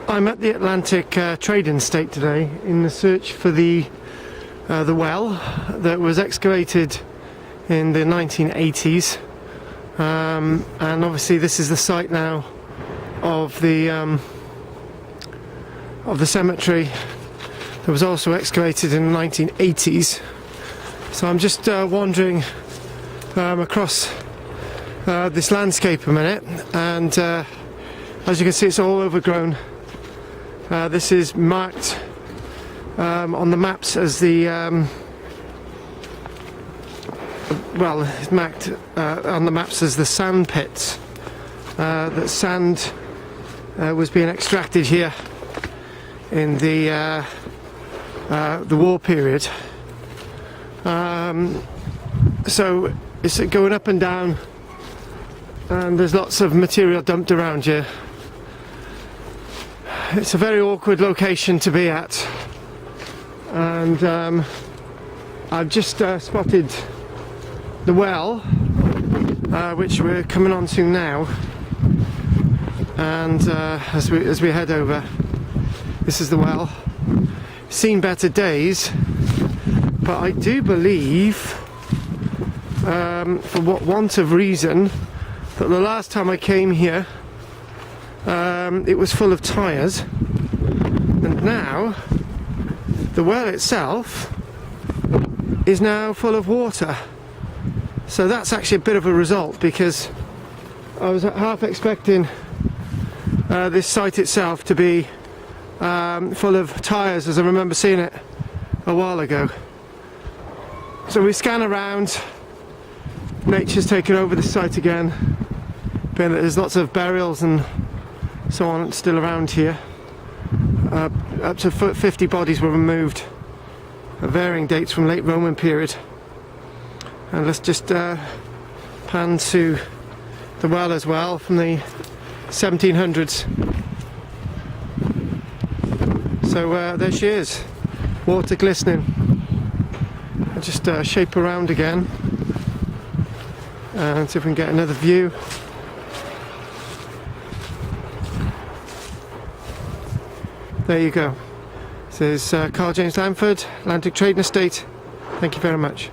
I'm at the Atlantic trading estate today in the search for the well that was excavated in the 1980s, and obviously this is the site now of the cemetery that was also excavated in the 1980s. So I'm just wandering across this landscape a minute, and as you can see, it's all overgrown. This is marked on the maps as the it's marked on the maps as the sand pits. That sand was being extracted here in the war period. So it's going up and down, and there's lots of material dumped around here. It's a very awkward location to be at, and I've just spotted the well, which we're coming on to now, and as we head over, this is the well. Seen better days, but I do believe, for what want of reason, that the last time I came here it was full of tyres, and now the well itself is now full of water. So that's actually a bit of a result, because I was half expecting this site itself to be full of tyres, as I remember seeing it a while ago. So we scan around. Nature's taken over the site again, being that there's lots of burials and so on still around here. Up to 50 bodies were removed at varying dates from late Roman period. And let's just pan to the well as well, from the 1700s. So there she is, water glistening. I'll just shape around again and see if we can get another view. There you go. This is Karl-James Langford, Atlantic Trading Estate. Thank you very much.